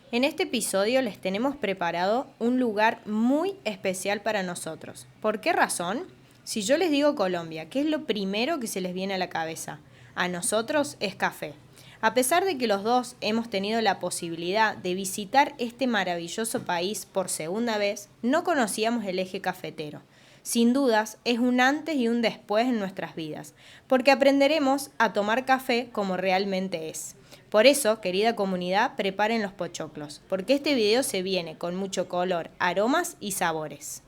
En este episodio les tenemos preparado un lugar muy especial para nosotros. ¿Por qué razón? Si yo les digo Colombia, ¿qué es lo primero que se les viene a la cabeza? A nosotros es café. A pesar de que los dos hemos tenido la posibilidad de visitar este maravilloso país por segunda vez, no conocíamos el eje cafetero. Sin dudas, es un antes y un después en nuestras vidas, porque aprenderemos a tomar café como realmente es. Por eso, querida comunidad, preparen los pochoclos, porque este video se viene con mucho color, aromas y sabores.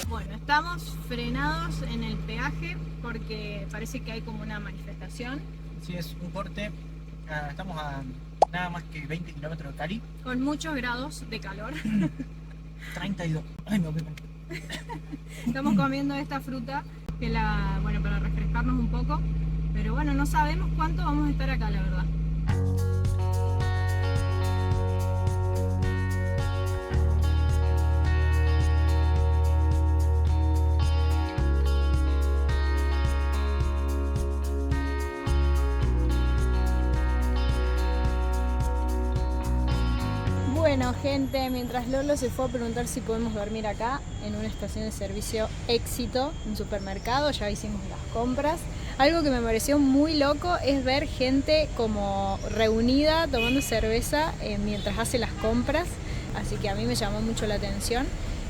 Bueno, estamos frenados en el peaje porque parece que hay como una manifestación. Sí, es un corte. Estamos a nada más que 20 kilómetros de Cali. Con muchos grados de calor. 32. Ay, no, Estamos comiendo esta fruta que para refrescarnos un poco. Pero bueno, no sabemos cuánto vamos a estar acá, la verdad. Bueno, gente, mientras Lolo se fue a preguntar si podemos dormir acá en una estación de servicio Éxito, un supermercado, ya hicimos las compras. Algo que me pareció muy loco es ver gente como reunida tomando cerveza mientras hace las compras, así que a mí me llamó mucho la atención.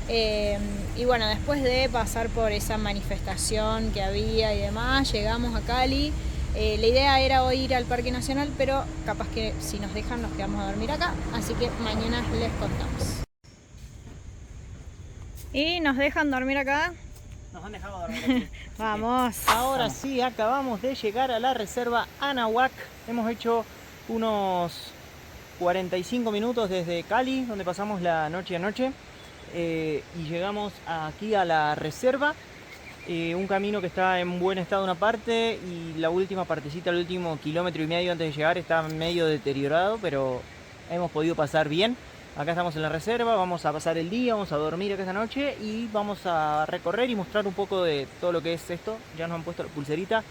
Y bueno, después de pasar por esa manifestación que había y demás, llegamos a Cali. La idea era hoy ir al Parque Nacional, pero capaz que si nos dejan nos quedamos a dormir acá, así que mañana les contamos. ¿Y nos dejan dormir acá? Nos han dejado dormir aquí. Vamos. Ahora sí, acabamos de llegar a la reserva Anahuac. Hemos hecho unos 45 minutos desde Cali, donde pasamos la noche anoche. Y llegamos aquí a la reserva. Un camino que está en buen estado una parte y la última partecita, el último kilómetro y medio antes de llegar está medio deteriorado, pero hemos podido pasar bien. Acá estamos en la reserva, vamos a pasar el día, vamos a dormir acá esta noche y vamos a recorrer y mostrar un poco de todo lo que es esto. Ya nos han puesto la pulserita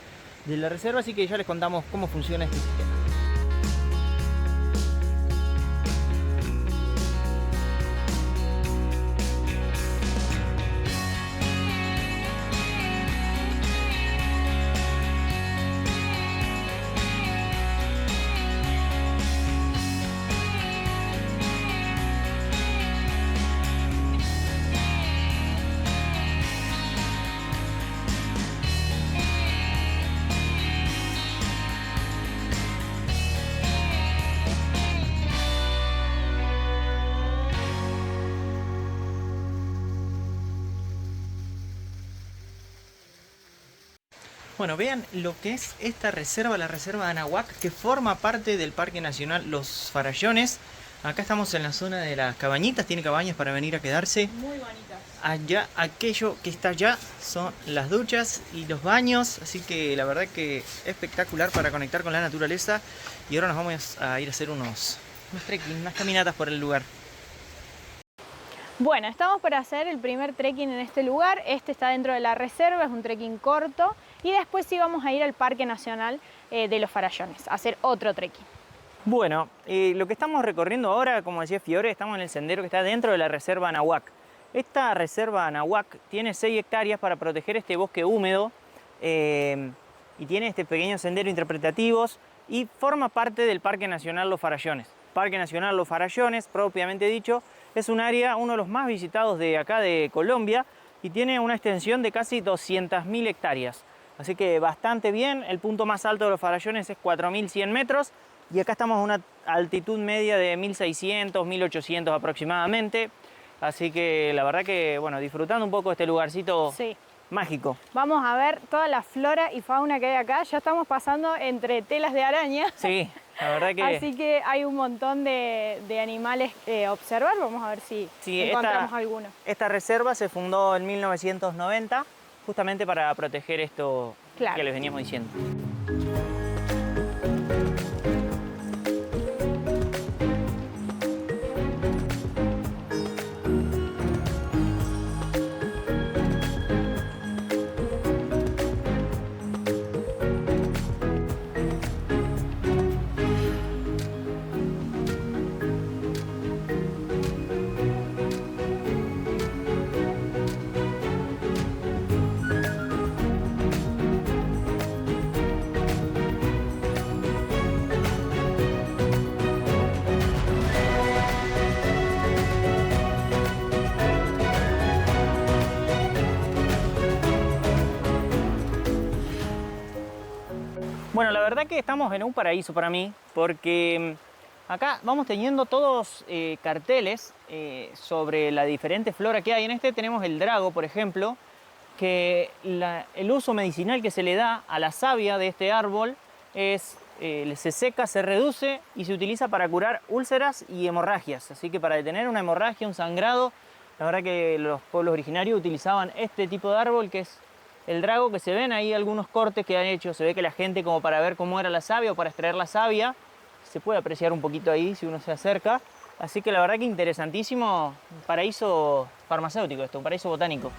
de la reserva, así que ya les contamos cómo funciona este sistema. Bueno, vean lo que es esta reserva, la reserva de Anahuac, que forma parte del Parque Nacional Los Farallones. Acá estamos en la zona de las cabañitas, tiene cabañas para venir a quedarse. Muy bonitas. Allá, aquello que está allá son las duchas y los baños, así que la verdad que espectacular para conectar con la naturaleza. Y ahora nos vamos a ir a hacer unos trekking, unas caminatas por el lugar. Bueno, estamos por hacer el primer trekking en este lugar. Este está dentro de la reserva, es un trekking corto. Y después sí vamos a ir al Parque Nacional de Los Farallones, a hacer otro trekking. Bueno, lo que estamos recorriendo ahora, como decía Fiore, estamos en el sendero que está dentro de la reserva Anahuac. Esta reserva Anahuac tiene 6 hectáreas para proteger este bosque húmedo y tiene este pequeño sendero interpretativos y forma parte del Parque Nacional Los Farallones. Parque Nacional Los Farallones, propiamente dicho, es un área, uno de los más visitados de acá de Colombia y tiene una extensión de casi 200.000 hectáreas. Así que bastante bien, el punto más alto de Los Farallones es 4.100 metros y acá estamos a una altitud media de 1.600, 1.800 aproximadamente. Así que la verdad que, bueno, disfrutando un poco de este lugarcito mágico. Vamos a ver toda la flora y fauna que hay acá. Ya estamos pasando entre telas de araña. Sí, la verdad que... Así que hay un montón de animales que observar. Vamos a ver si encontramos alguno. Esta reserva se fundó en 1990 justamente para proteger esto que les veníamos diciendo. verdad que estamos en un paraíso para mí, porque acá vamos teniendo todos carteles sobre la diferente flora que hay. En este tenemos el drago, por ejemplo, que el uso medicinal que se le da a la savia de este árbol es, se seca, se reduce y se utiliza para curar úlceras y hemorragias. Así que para detener una hemorragia, un sangrado, la verdad que los pueblos originarios utilizaban este tipo de árbol, que es el drago, que se ven ahí algunos cortes que han hecho. Se ve que la gente, como para ver cómo era la savia o para extraer la savia, se puede apreciar un poquito ahí si uno se acerca. Así que la verdad que interesantísimo, un paraíso farmacéutico esto, un paraíso botánico.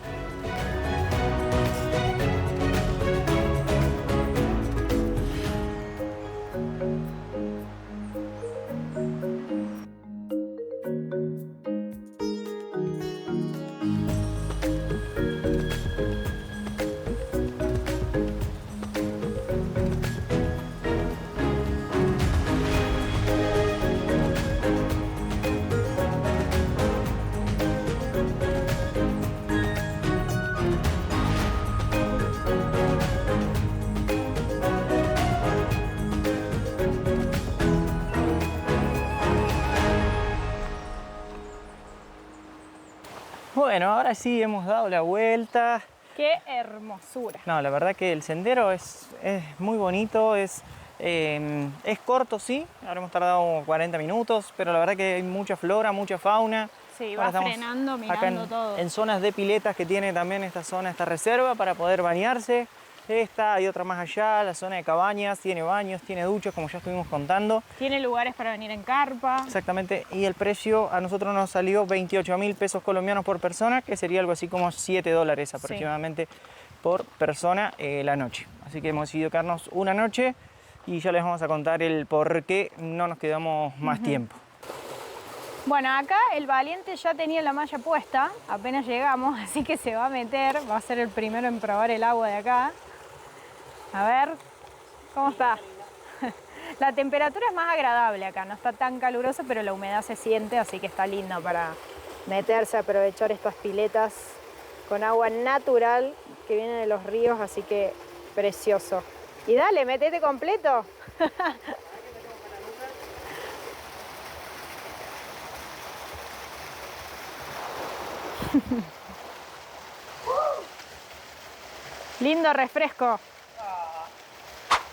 Bueno, ahora sí hemos dado la vuelta. ¡Qué hermosura! No, la verdad que el sendero es muy bonito, es corto, sí, habremos tardado 40 minutos, pero la verdad que hay mucha flora, mucha fauna. Sí, Ahora va estamos frenando, acá mirando todo. en zonas de piletas que tiene también esta zona, esta reserva para poder bañarse. Esta hay otra más allá, la zona de cabañas, tiene baños, tiene duchas, como ya estuvimos contando. Tiene lugares para venir en carpa. Exactamente, y el precio a nosotros nos salió 28.000 pesos colombianos por persona, que sería algo así como $7 aproximadamente por persona la noche. Así que hemos decidido quedarnos una noche y ya les vamos a contar el por qué no nos quedamos más tiempo. Bueno, acá el valiente ya tenía la malla puesta, apenas llegamos, así que se va a meter, va a ser el primero en probar el agua de acá. A ver, ¿cómo está? La temperatura es más agradable acá, no está tan caluroso, pero la humedad se siente, así que está lindo para meterse, aprovechar estas piletas con agua natural que viene de los ríos, así que precioso. Y dale, metete completo. Lindo refresco.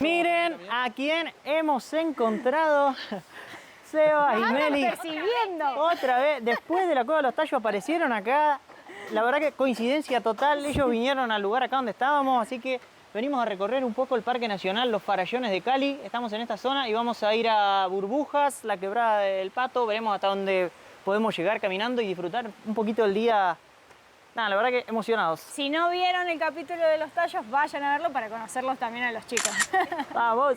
Miren a quién hemos encontrado. Seba y Meli. Percibiendo. Otra vez, después de la Cueva de los Tallos aparecieron acá. La verdad que coincidencia total, ellos vinieron al lugar acá donde estábamos, así que venimos a recorrer un poco el Parque Nacional Los Farallones de Cali. Estamos en esta zona y vamos a ir a Burbujas, la Quebrada del Pato. Veremos hasta dónde podemos llegar caminando y disfrutar un poquito del día. Nada, la verdad que emocionados. Si no vieron el capítulo de los tallos, vayan a verlo para conocerlos también a los chicos. ¡Vamos!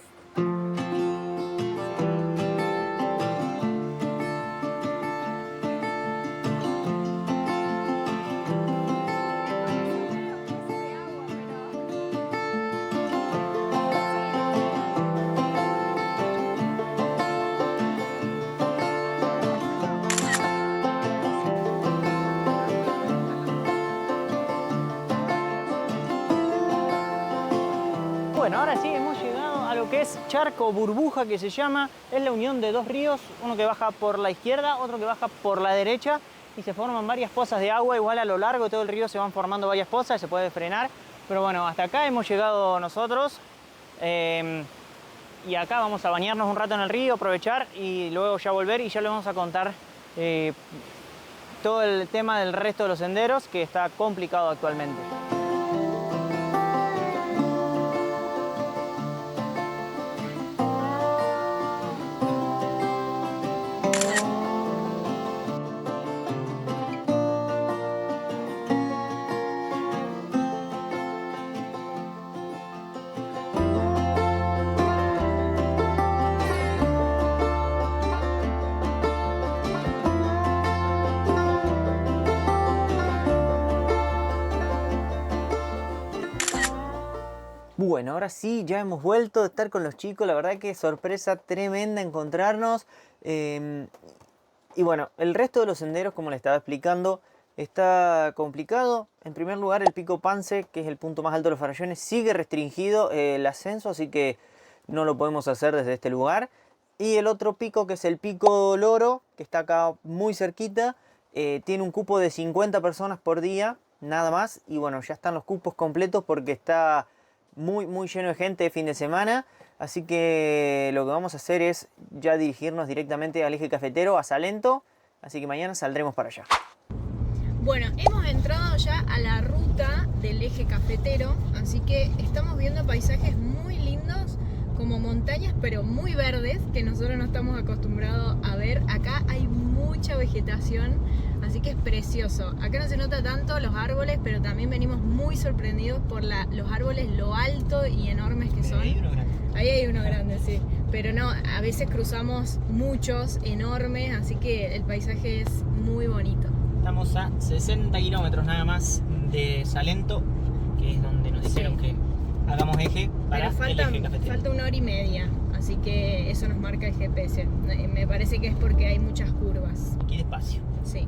Bueno, ahora sí hemos llegado a lo que es Charco Burbuja, que se llama. Es la unión de dos ríos, uno que baja por la izquierda, otro que baja por la derecha, y se forman varias pozas de agua. Igual a lo largo de todo el río se van formando varias pozas, se puede frenar. Pero bueno, hasta acá hemos llegado nosotros. Y acá vamos a bañarnos un rato en el río, aprovechar y luego ya volver y ya les vamos a contar todo el tema del resto de los senderos, que está complicado actualmente. Bueno, ahora sí, ya hemos vuelto a estar con los chicos. La verdad que sorpresa tremenda encontrarnos. Y bueno, el resto de los senderos, como les estaba explicando, está complicado. En primer lugar, el Pico Pance, que es el punto más alto de los Farallones, sigue restringido el ascenso, así que no lo podemos hacer desde este lugar. Y el otro pico, que es el Pico Loro, que está acá muy cerquita, tiene un cupo de 50 personas por día, nada más. Y bueno, ya están los cupos completos porque está muy lleno de gente de fin de semana. Así que lo que vamos a hacer es ya dirigirnos directamente al eje cafetero, a Salento. Así que mañana saldremos para allá. Bueno, hemos entrado ya a la ruta del eje cafetero, así que estamos viendo paisajes muy lindos, como montañas pero muy verdes, que nosotros no estamos acostumbrados a ver. Acá hay mucha vegetación, así que es precioso. Acá no se nota tanto los árboles, pero también venimos muy sorprendidos por los árboles, lo alto y enormes que son. Ahí hay uno grande, sí. Pero no, a veces cruzamos muchos enormes, así que el paisaje es muy bonito. Estamos a 60 kilómetros nada más de Salento, que es donde nos dijeron que hagamos eje para el eje cafetero. Falta 1 hora y media, así que eso nos marca el GPS. Me parece que es porque hay muchas curvas. Aquí despacio. Sí.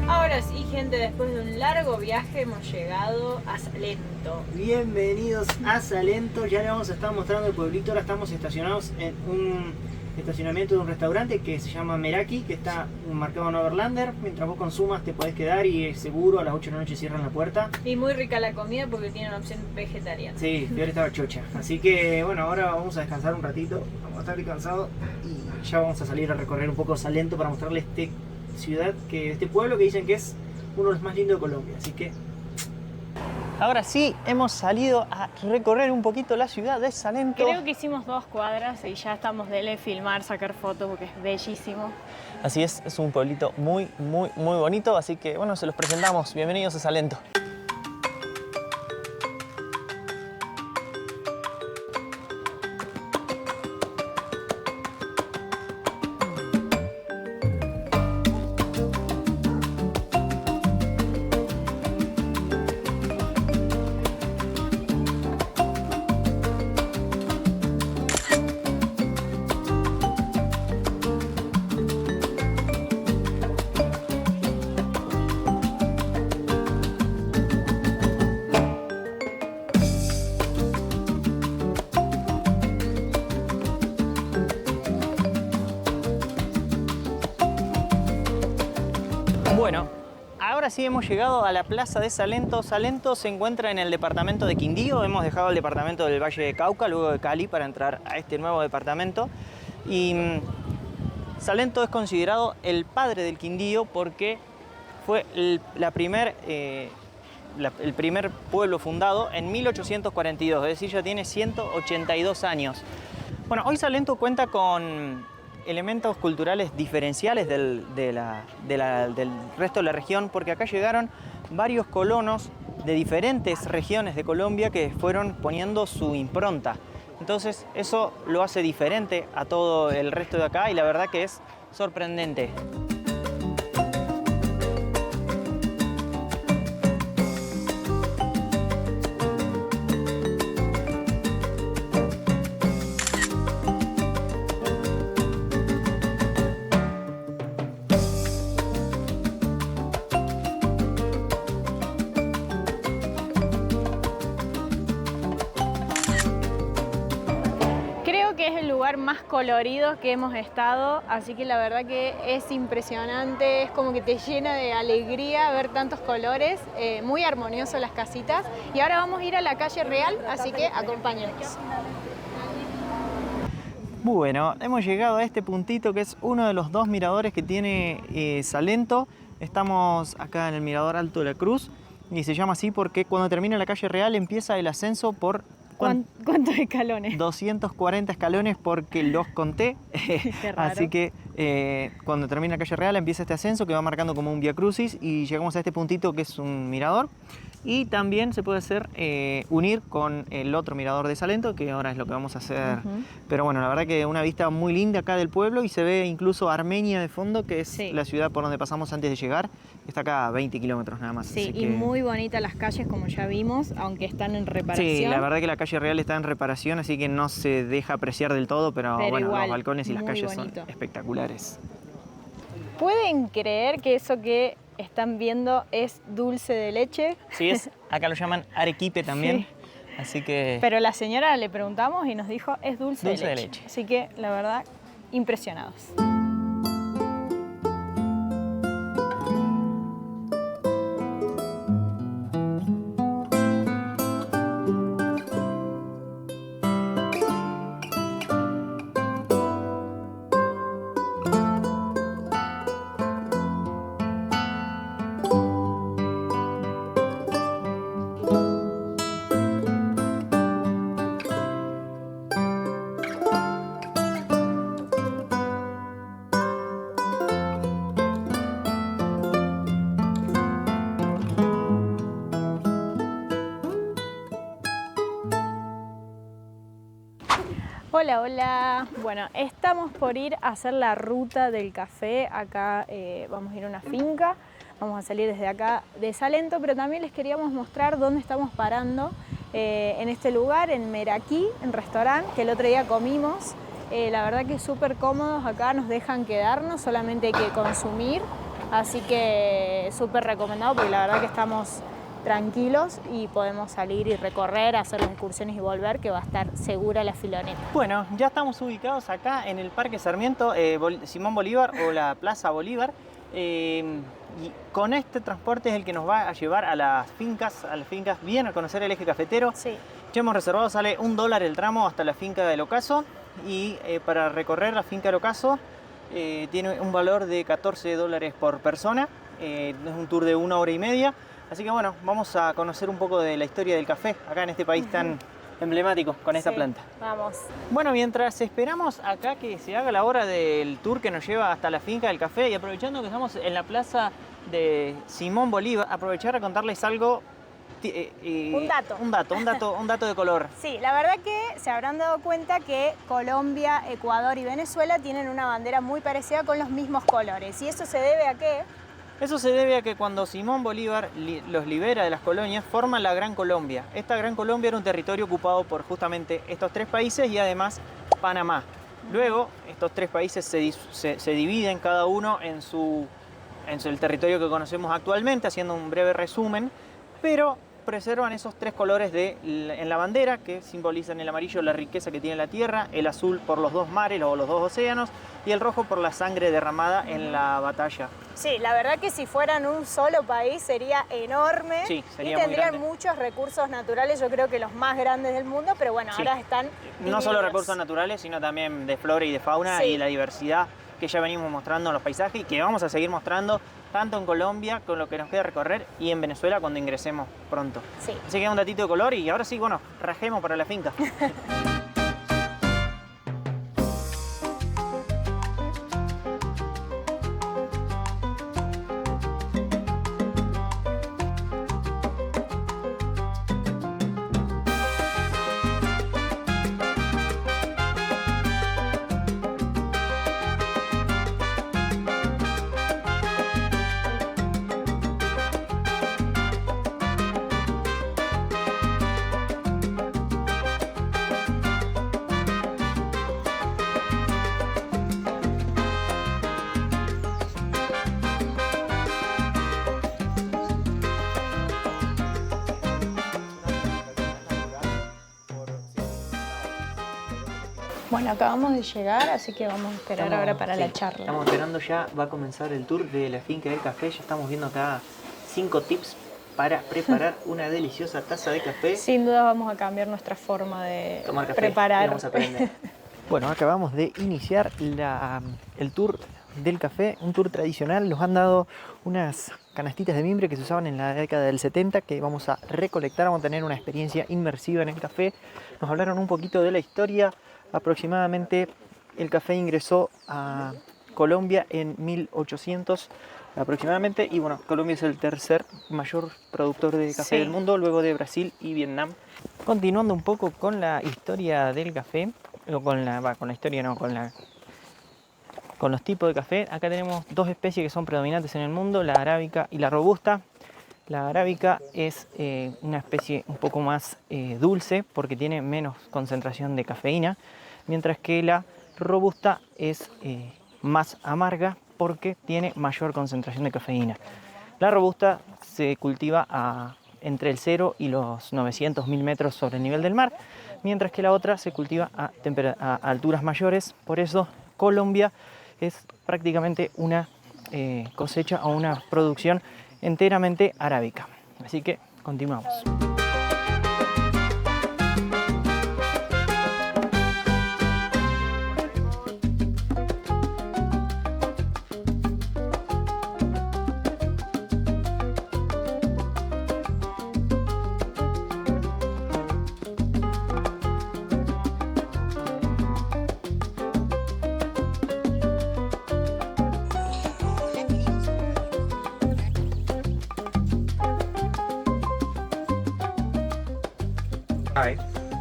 Ahora sí, gente, después de un largo viaje hemos llegado a Salento. Bienvenidos a Salento, ya les vamos a estar mostrando el pueblito. Ahora estamos estacionados en un estacionamiento de un restaurante que se llama Meraki, que está marcado en Overlander. Mientras vos consumas te podés quedar y es seguro, a las 8 de la noche cierran la puerta. Y muy rica la comida porque tiene una opción vegetariana. Sí, Fiore estaba chocha. Así que bueno, ahora vamos a descansar un ratito, vamos a estar descansados y ya vamos a salir a recorrer un poco Salento para mostrarles este pueblo que dicen que es uno de los más lindos de Colombia. Así que ahora sí, hemos salido a recorrer un poquito la ciudad de Salento. Creo que hicimos 2 cuadras y ya estamos de filmar, sacar fotos porque es bellísimo. Así es un pueblito muy bonito, así que bueno, se los presentamos. Bienvenidos a Salento. Bueno, ahora sí hemos llegado a la plaza de Salento. Salento se encuentra en el departamento de Quindío. Hemos dejado el departamento del Valle de Cauca, luego de Cali, para entrar a este nuevo departamento. Y Salento es considerado el padre del Quindío porque fue el primer pueblo fundado en 1842, es decir, ya tiene 182 años. Bueno, hoy Salento cuenta con elementos culturales diferenciales del resto de la región, porque acá llegaron varios colonos de diferentes regiones de Colombia que fueron poniendo su impronta. Entonces eso lo hace diferente a todo el resto de acá y la verdad que es sorprendente. Más colorido que hemos estado, así que la verdad que es impresionante, es como que te llena de alegría ver tantos colores, muy armonioso las casitas. Y ahora vamos a ir a la calle Real, así que acompáñenos. Bueno, hemos llegado a este puntito que es uno de los 2 miradores que tiene Salento. Estamos acá en el mirador Alto de la Cruz y se llama así porque cuando termina la calle Real empieza el ascenso por ¿Cuántos escalones? 240 escalones porque los conté. Así que cuando termina la calle Real empieza este ascenso que va marcando como un vía crucis y llegamos a este puntito que es un mirador. Y también se puede hacer unir con el otro mirador de Salento, que ahora es lo que vamos a hacer. Pero bueno, la verdad que una vista muy linda acá del pueblo y se ve incluso Armenia de fondo, que es la ciudad por donde pasamos antes de llegar. Está acá a 20 kilómetros nada más. Sí, y muy bonitas las calles como ya vimos, aunque están en reparación. Sí, la verdad que la calle real está en reparación, así que no se deja apreciar del todo, pero bueno, igual, los balcones y las calles bonito. son espectaculares. ¿Pueden creer que eso que están viendo es dulce de leche? Sí, acá lo llaman arequipe también. Sí. Así que... Pero la señora le preguntamos y nos dijo es dulce de leche. Así que la verdad, impresionados. Hola, hola. Bueno, estamos por ir a hacer la ruta del café. Acá vamos a ir a una finca. Vamos a salir desde acá de Salento, pero también les queríamos mostrar dónde estamos parando en este lugar, en Meraquí, en restaurante, que el otro día comimos. La verdad que súper cómodos acá, nos dejan quedarnos, solamente hay que consumir. Así que súper recomendado porque la verdad que estamos tranquilos y podemos salir y recorrer, hacer las excursiones y volver, que va a estar segura la filoneta. Bueno, ya estamos ubicados acá en el Parque Sarmiento, Simón Bolívar o la Plaza Bolívar. Y con este transporte es el que nos va a llevar a las fincas bien a conocer el eje cafetero. Sí. Ya hemos reservado, sale $1 el tramo hasta la finca del Ocaso y para recorrer la finca del Ocaso tiene un valor de $14 por persona. Es un tour de 1 hora y media. Así que bueno, vamos a conocer un poco de la historia del café acá en este país tan emblemático con esta planta. Vamos. Bueno, mientras esperamos acá que se haga la hora del tour que nos lleva hasta la finca del café y aprovechando que estamos en la plaza de Simón Bolívar, aprovechar a contarles algo. Un dato de color. Sí, la verdad que se habrán dado cuenta que Colombia, Ecuador y Venezuela tienen una bandera muy parecida con los mismos colores. ¿Y eso se debe a qué? Eso se debe a que cuando Simón Bolívar los libera de las colonias, forman la Gran Colombia. Esta Gran Colombia era un territorio ocupado por justamente estos 3 países y además Panamá. Luego, estos 3 países se dividen cada uno en el territorio que conocemos actualmente, haciendo un breve resumen, pero preservan esos 3 colores en la bandera que simbolizan el amarillo la riqueza que tiene la tierra, el azul por los 2 mares o los 2 océanos y el rojo por la sangre derramada en la batalla. Sí, la verdad que si fueran un solo país sería enorme. Sí, sería y tendrían muy grande. Muchos recursos naturales, yo creo que los más grandes del mundo, pero bueno, ahora están no solo recursos naturales, sino también de flora y de fauna y la diversidad que ya venimos mostrando en los paisajes y que vamos a seguir mostrando tanto en Colombia con lo que nos queda recorrer y en Venezuela cuando ingresemos pronto. Sí. Así que un datito de color y ahora sí, bueno, rajemos para la finca. Bueno, acabamos de llegar, así que vamos a esperar ahora para la charla. Estamos esperando ya, va a comenzar el tour de la finca del café. Ya estamos viendo acá 5 tips para preparar una deliciosa taza de café. Sin duda vamos a cambiar nuestra forma de tomar café, preparar. Vamos a aprender. Bueno, acabamos de iniciar el tour del café, un tour tradicional. Nos han dado unas canastitas de mimbre que se usaban en la década del 70 que vamos a recolectar, vamos a tener una experiencia inmersiva en el café. Nos hablaron un poquito de la historia. Aproximadamente el café ingresó a Colombia en 1800 aproximadamente. Y bueno, Colombia es el tercer mayor productor de café Sí. del mundo, luego de Brasil y Vietnam. Continuando un poco con la historia del café, o con la historia no, con los tipos de café. Acá tenemos dos especies que son predominantes en el mundo, la arábica y la robusta. La arábica es una especie un poco más dulce porque tiene menos concentración de cafeína, mientras que la robusta es más amarga porque tiene mayor concentración de cafeína. La robusta se cultiva entre el 0 y los 900.000 metros sobre el nivel del mar, mientras que la otra se cultiva a alturas mayores. Por eso Colombia es prácticamente una cosecha o una producción enteramente arábica. Así que continuamos.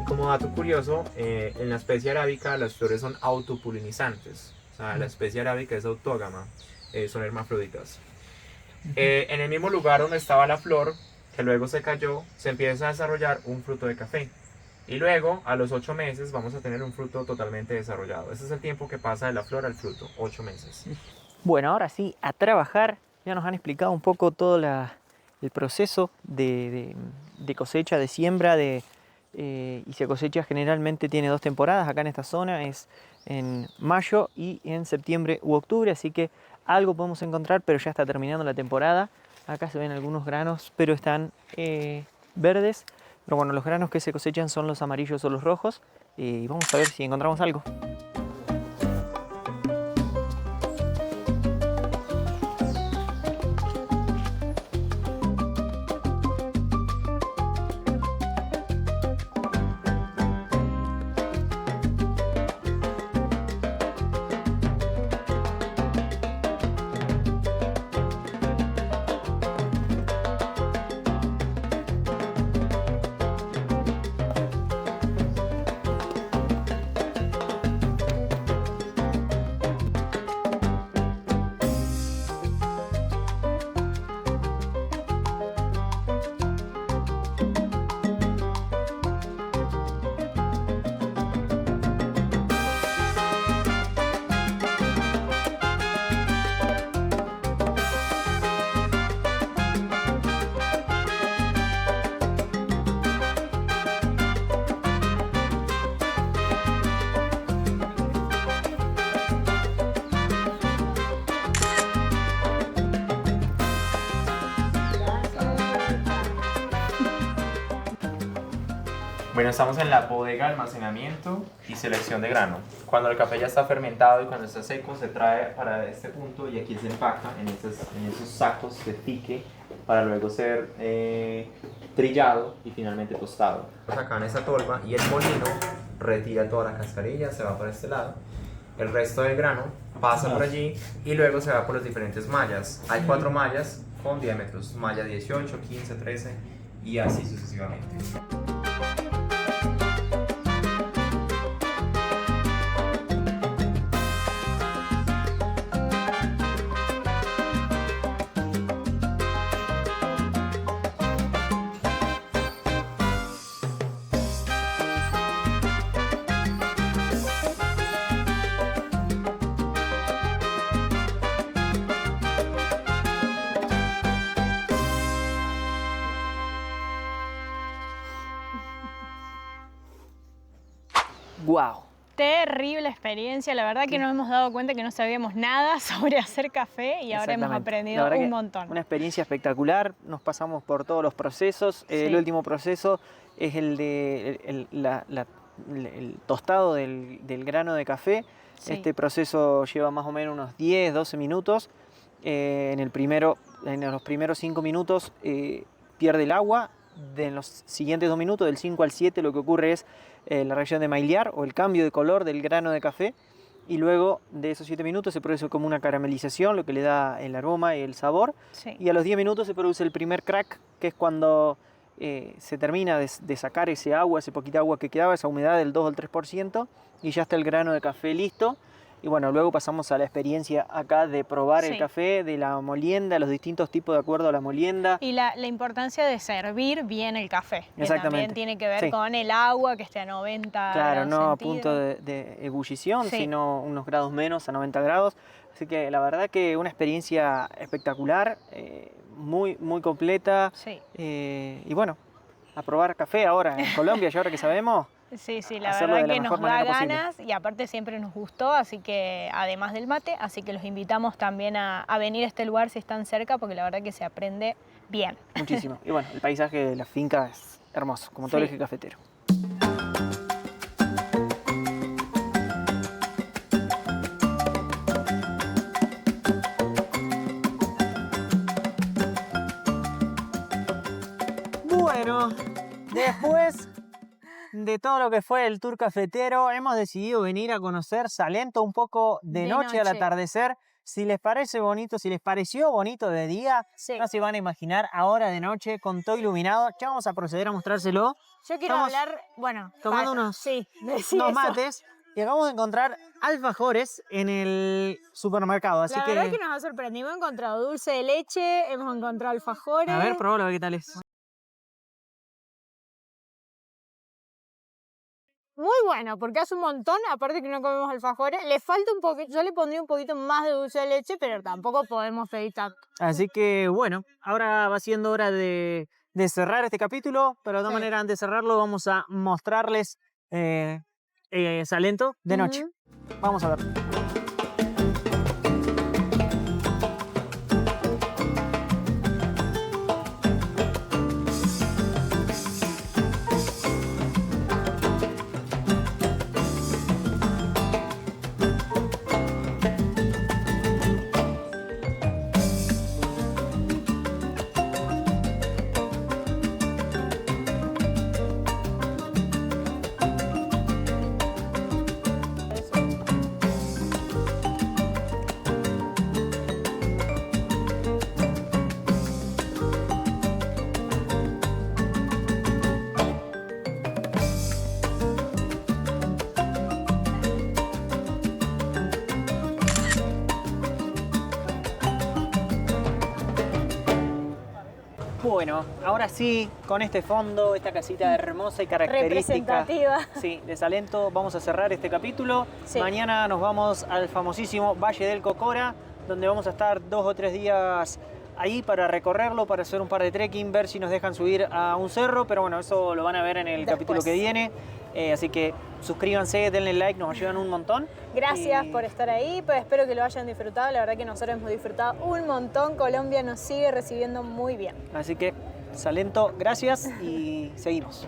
Como dato curioso, en la especie arábica las flores son autopolinizantes. O sea, la especie arábica es autógama, son hermafroditas. En el mismo lugar donde estaba la flor, que luego se cayó, se empieza a desarrollar un fruto de café. Y luego, a los 8 meses, vamos a tener un fruto totalmente desarrollado. Ese es el tiempo que pasa de la flor al fruto, 8 meses. Bueno, ahora sí, a trabajar. Ya nos han explicado un poco todo el proceso de cosecha, de siembra, y se cosecha generalmente tiene 2 temporadas. Acá en esta zona es en mayo y en septiembre u octubre, así que algo podemos encontrar, pero ya está terminando la temporada. Acá se ven algunos granos, pero están verdes. Pero bueno, los granos que se cosechan son los amarillos o los rojos. Y vamos a ver si encontramos algo. Bueno, estamos en la bodega de almacenamiento y selección de grano. Cuando el café ya está fermentado y cuando está seco, se trae para este punto y aquí se empaca en esos sacos de pique para luego ser trillado y finalmente tostado. Acá en esta tolva y el molino retira toda la cascarilla, se va por este lado. El resto del grano pasa por allí y luego se va por las diferentes mallas. Hay 4 mallas con diámetros, malla 18, 15, 13 y así sucesivamente. ¡Wow! Terrible experiencia, la verdad que nos hemos dado cuenta que no sabíamos nada sobre hacer café y ahora hemos Exactamente. aprendido La verdad un que montón. Una experiencia espectacular, nos pasamos por todos los procesos. Sí. El último proceso es el de el tostado del grano de café. Sí. Este proceso lleva más o menos unos 10-12 minutos. En los primeros 5 minutos pierde el agua. En los siguientes 2 minutos, del 5 al 7, lo que ocurre es la reacción de Maillard o el cambio de color del grano de café. y luego de esos 7 minutos se produce como una caramelización, lo que le da el aroma y el sabor. Sí. Y a los 10 minutos se produce el primer crack, que es cuando se termina de sacar ese agua, ese poquita agua que quedaba, esa humedad del 2 o el 3%, y ya está el grano de café listo. Y bueno, luego pasamos a la experiencia acá de probar el Sí. café, de la molienda, los distintos tipos de acuerdo a la molienda. Y la importancia de servir bien el café, que Exactamente. también tiene que ver Sí. con el agua, que esté a 90 Claro, grados no a centígrados. punto de ebullición, Sí. sino unos grados menos, a 90 grados. Así que la verdad que una experiencia espectacular, muy, muy completa. Sí. Y bueno, a probar café ahora en Colombia, y ahora que sabemos. Sí, sí, la Hacerlo verdad de la que nos mejor da manera posible. ganas y aparte siempre nos gustó, así que además del mate, así que los invitamos también a venir a este lugar si están cerca, porque la verdad que se aprende bien. Muchísimo. Y bueno, el paisaje de la finca es hermoso, como todo el Sí. eje cafetero. Bueno, después de todo lo que fue el tour cafetero, hemos decidido venir a conocer Salento un poco de noche al atardecer. Si les parece bonito, si les pareció bonito de día, Sí. no se van a imaginar ahora de noche con todo iluminado. Ya vamos a proceder a mostrárselo. Yo quiero Estamos hablar, bueno, tomando unos mates y acabamos de encontrar alfajores en el supermercado. Así La que, verdad que nos ha sorprendido, hemos encontrado dulce de leche, hemos encontrado alfajores. a ver, probalo, a ver qué tal es. Muy bueno, porque hace un montón, aparte que no comemos alfajores, le falta un poquito, yo le pondría un poquito más de dulce de leche, pero tampoco podemos pedir tanto. Así que bueno, ahora va siendo hora de cerrar este capítulo, pero de todas Sí. maneras, antes de cerrarlo, vamos a mostrarles Salento de noche. Vamos a ver. Bueno, ahora sí, con este fondo, esta casita hermosa y característica Representativa. sí, de Salento, vamos a cerrar este capítulo. Sí. Mañana nos vamos al famosísimo Valle del Cocora, donde vamos a estar 2 o 3 días ahí para recorrerlo, para hacer un par de trekking, ver si nos dejan subir a un cerro, pero bueno, eso lo van a ver en el Después. capítulo que viene. Así que suscríbanse, denle like, nos ayudan un montón. Gracias Y- por estar ahí, pues espero que lo hayan disfrutado. La verdad que nosotros hemos disfrutado un montón. Colombia nos sigue recibiendo muy bien. Así que, Salento, gracias y seguimos.